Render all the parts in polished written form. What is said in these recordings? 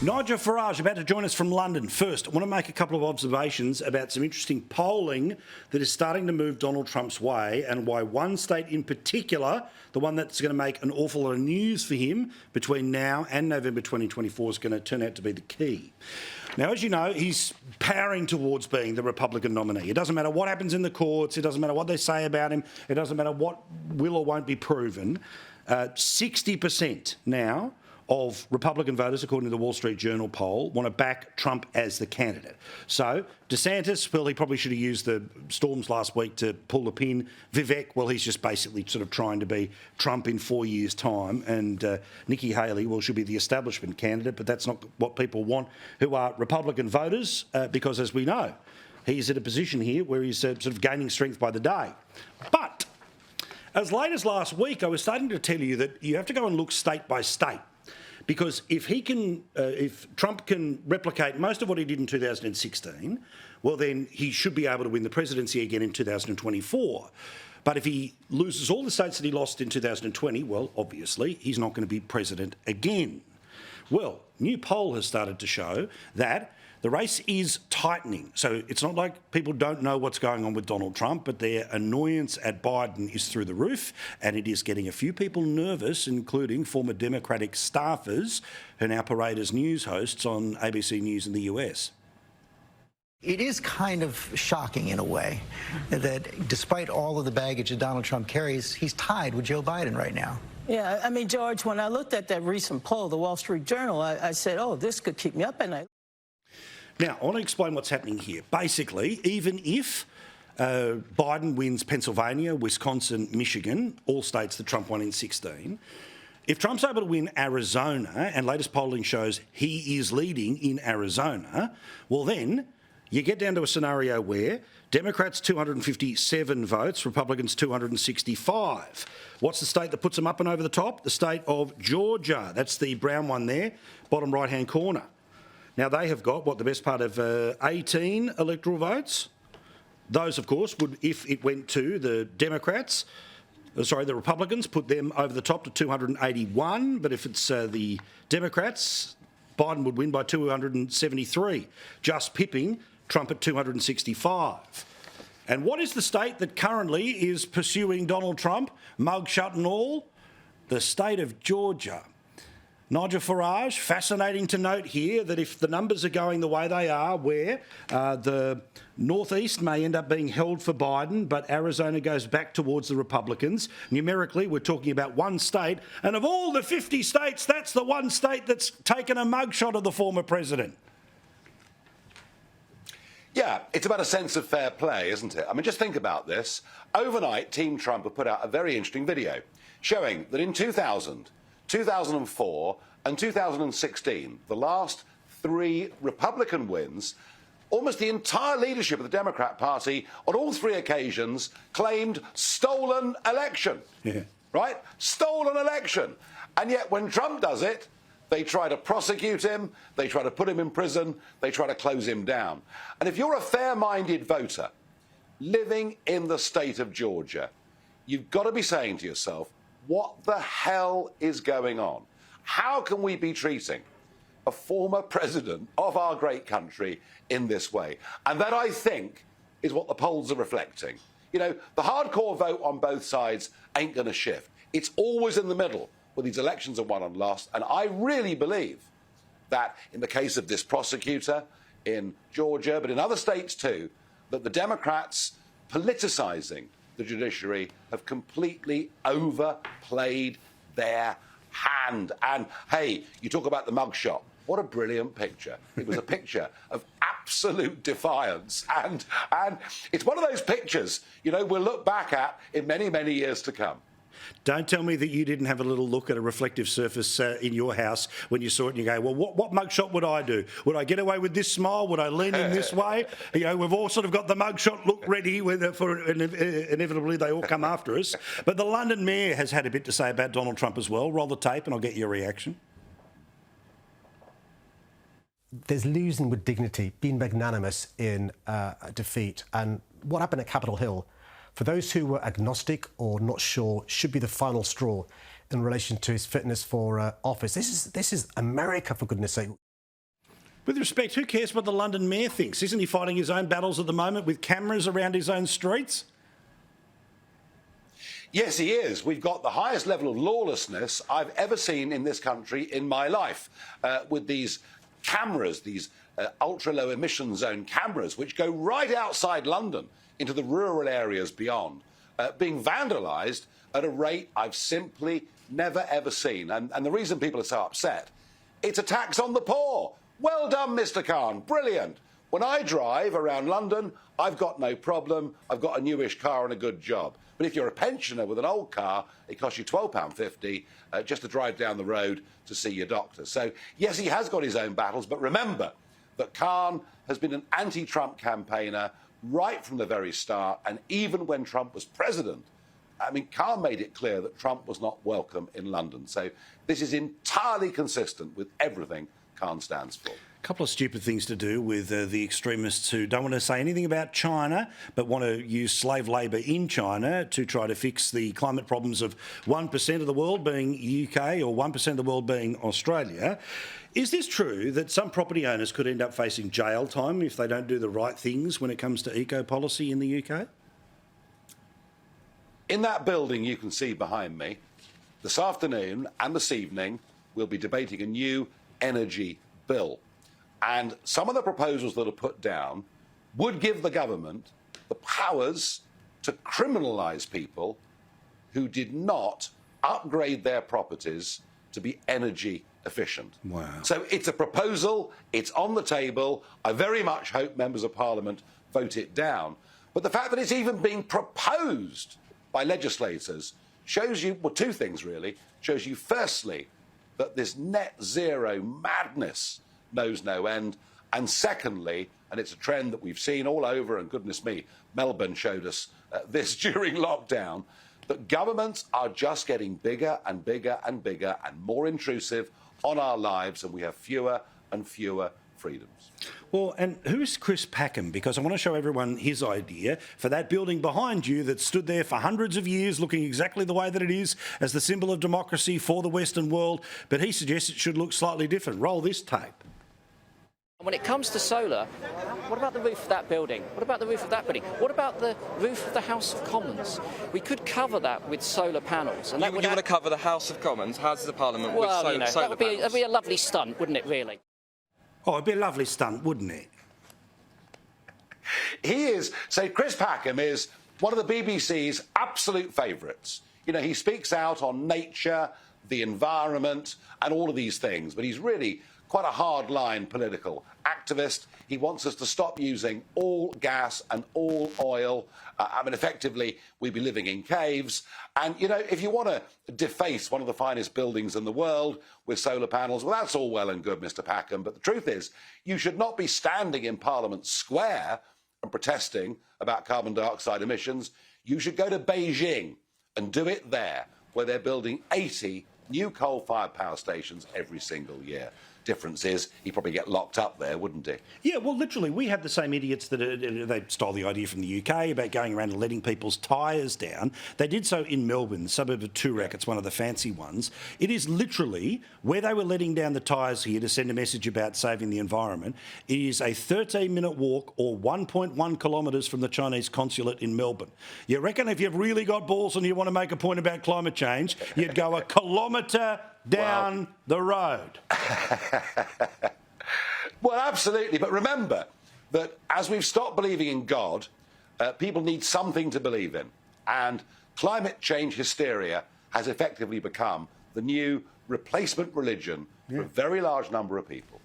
Nigel Farage about to join us from London. First, I want to make a couple of observations about some interesting polling that is starting to move Donald Trump's way and why one state in particular, the one that's going to make an awful lot of news for him between now and November 2024, is going to turn out to be the key. Now, as you know, he's powering towards being the Republican nominee. It doesn't matter what happens in the courts. It doesn't matter what they say about him. It doesn't matter what will or won't be proven. 60% now of Republican voters, according to the Wall Street Journal poll, want to back Trump as the candidate. So DeSantis, well, he probably should have used the storms last week to pull the pin. Vivek, well, he's just basically sort of trying to be Trump in 4 years' time. And Nikki Haley, well, she'll be the establishment candidate, but that's not what people want who are Republican voters, because, as we know, he's at a position here where he's sort of gaining strength by the day. But as late as last week, I was starting to tell you that you have to go and look state by state. Because if Trump can replicate most of what he did in 2016, well, then he should be able to win the presidency again in 2024. But if he loses all the states that he lost in 2020, well, obviously, he's not going to be president again. Well, new poll has started to show that the race is tightening. So it's not like people don't know what's going on with Donald Trump, but their annoyance at Biden is through the roof, and it is getting a few people nervous, including former Democratic staffers who now parade as news hosts on ABC News in the US. It is kind of shocking in a way that despite all of the baggage that Donald Trump carries, he's tied with Joe Biden right now. Yeah, I mean, George, when I looked at that recent poll, the Wall Street Journal, I said, oh, this could keep me up at night. Now, I want to explain what's happening here. Basically, even if Biden wins Pennsylvania, Wisconsin, Michigan, all states that Trump won in 2016, if Trump's able to win Arizona, and latest polling shows he is leading in Arizona, well then you get down to a scenario where Democrats 257 votes, Republicans 265. What's the state that puts them up and over the top? The state of Georgia. That's the brown one there, bottom right-hand corner. Now, they have got, the best part of 18 electoral votes. Those, of course, would, if it went to the Democrats, the Republicans, put them over the top to 281. But if it's the Democrats, Biden would win by 273, just pipping Trump at 265. And what is the state that currently is pursuing Donald Trump, mugshot and all? The state of Georgia. Nigel Farage, fascinating to note here that if the numbers are going the way they are, where the northeast may end up being held for Biden, but Arizona goes back towards the Republicans, numerically we're talking about one state, and of all the 50 states, that's the one state that's taken a mugshot of the former president. Yeah, it's about a sense of fair play, isn't it? I mean, just think about this. Overnight, Team Trump have put out a very interesting video showing that in 2000, 2004 and 2016, the last three Republican wins, almost the entire leadership of the Democrat Party on all three occasions claimed stolen election. Yeah. Right? Stolen election. And yet when Trump does it, they try to prosecute him, they try to put him in prison, they try to close him down. And if you're a fair-minded voter living in the state of Georgia, you've got to be saying to yourself, what the hell is going on? How can we be treating a former president of our great country in this way? And that, I think, is what the polls are reflecting. You know, the hardcore vote on both sides ain't going to shift. It's always in the middle where these elections are won and lost. And I really believe that in the case of this prosecutor in Georgia, but in other states too, that the Democrats politicising the judiciary have completely overplayed their hand. And, hey, you talk about the mugshot. What a brilliant picture. It was a picture of absolute defiance. And it's one of those pictures, you know, we'll look back at in many, many years to come. Don't tell me that you didn't have a little look at a reflective surface in your house when you saw it and you go, well, what mugshot would I do? Would I get away with this smile? Would I lean in this way? You know, we've all sort of got the mugshot look ready for inevitably they all come after us. But the London mayor has had a bit to say about Donald Trump as well. Roll the tape and I'll get your reaction. There's losing with dignity, being magnanimous in defeat. And what happened at Capitol Hill, for those who were agnostic or not sure, should be the final straw in relation to his fitness for office. This is America, for goodness sake. With respect, who cares what the London mayor thinks? Isn't he fighting his own battles at the moment with cameras around his own streets? Yes, he is. We've got the highest level of lawlessness I've ever seen in this country in my life, with these cameras, these ultra-low emission zone cameras, which go right outside London into the rural areas beyond, being vandalised at a rate I've simply never, ever seen. And the reason people are so upset, it's a tax on the poor. Well done, Mr. Khan. Brilliant. When I drive around London, I've got no problem. I've got a newish car and a good job. But if you're a pensioner with an old car, it costs you £12.50 just to drive down the road to see your doctor. So, yes, he has got his own battles, but remember that Khan has been an anti-Trump campaigner right from the very start, and even when Trump was president, I mean, Khan made it clear that Trump was not welcome in London. So this is entirely consistent with everything Khan stands for. A couple of stupid things to do with the extremists who don't want to say anything about China but want to use slave labour in China to try to fix the climate problems of 1% of the world being UK or 1% of the world being Australia. Is this true that some property owners could end up facing jail time if they don't do the right things when it comes to eco-policy in the UK? In that building you can see behind me, this afternoon and this evening we'll be debating a new energy bill. And some of the proposals that are put down would give the government the powers to criminalise people who did not upgrade their properties to be energy efficient. Wow. So it's a proposal, it's on the table. I very much hope members of Parliament vote it down. But the fact that it's even being proposed by legislators shows you, well, two things really. Shows you, firstly, that this net zero madness knows no end. And secondly, and it's a trend that we've seen all over, and goodness me, Melbourne showed us this during lockdown, that governments are just getting bigger and bigger and bigger and more intrusive on our lives, and we have fewer and fewer freedoms. Well, and who is Chris Packham? Because I want to show everyone his idea for that building behind you that stood there for hundreds of years looking exactly the way that it is as the symbol of democracy for the Western world, but he suggests it should look slightly different. Roll this tape. When it comes to solar, what about the roof of that building? What about the roof of that building? What about the roof of the House of Commons? We could cover that with solar panels. And you want to cover the House of Commons, Houses of Parliament, with solar panels? That would be a lovely stunt, wouldn't it, really? Oh, it'd be a lovely stunt, wouldn't it? He is, so Chris Packham is one of the BBC's absolute favourites. You know, he speaks out on nature, the environment, and all of these things, but he's really quite a hard-line political activist. He wants us to stop using all gas and all oil. I mean, effectively, we'd be living in caves. And, you know, if you want to deface one of the finest buildings in the world with solar panels, well, that's all well and good, Mr. Packham. But the truth is, you should not be standing in Parliament Square and protesting about carbon dioxide emissions. You should go to Beijing and do it there, where they're building 80 new coal-fired power stations every single year. Difference is, he'd probably get locked up there, wouldn't he? Yeah, well, literally, we had the same idiots that they stole the idea from the UK about going around and letting people's tyres down. They did so in Melbourne, the suburb of Toorak. It's one of the fancy ones. It is literally where they were letting down the tyres here to send a message about saving the environment. It is a 13-minute walk or 1.1 kilometres from the Chinese consulate in Melbourne. You reckon if you've really got balls and you want to make a point about climate change, you'd go a kilometre down the road. Well, absolutely. But remember that as we've stopped believing in God, people need something to believe in. And climate change hysteria has effectively become the new replacement religion for a very large number of people.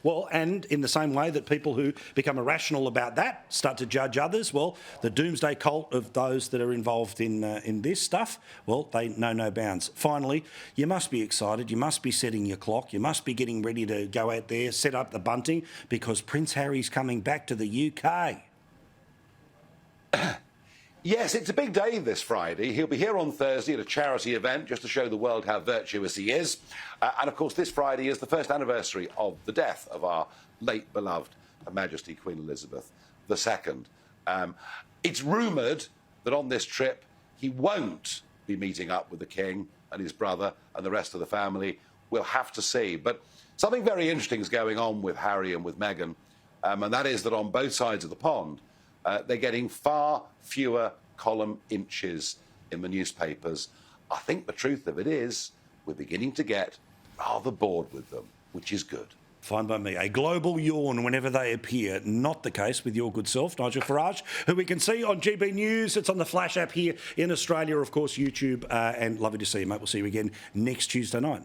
Well, and in the same way that people who become irrational about that start to judge others, well, the doomsday cult of those that are involved in this stuff, well, they know no bounds. Finally, you must be excited. You must be setting your clock. You must be getting ready to go out there, set up the bunting, because Prince Harry's coming back to the UK. Yes, it's a big day this Friday. He'll be here on Thursday at a charity event just to show the world how virtuous he is. And, of course, this Friday is the first anniversary of the death of our late beloved Her Majesty Queen Elizabeth II. It's rumoured that on this trip he won't be meeting up with the King and his brother and the rest of the family. We'll have to see. But Something very interesting is going on with Harry and with Meghan, and that is that on both sides of the pond, they're getting far fewer column inches in the newspapers. I think the truth of it is we're beginning to get rather bored with them, which is good. Fine by me. A global yawn whenever they appear. Not the case with your good self, Nigel Farage, who we can see on GB News. It's on the Flash app here in Australia, of course, YouTube, and lovely to see you, mate. We'll see you again next Tuesday night.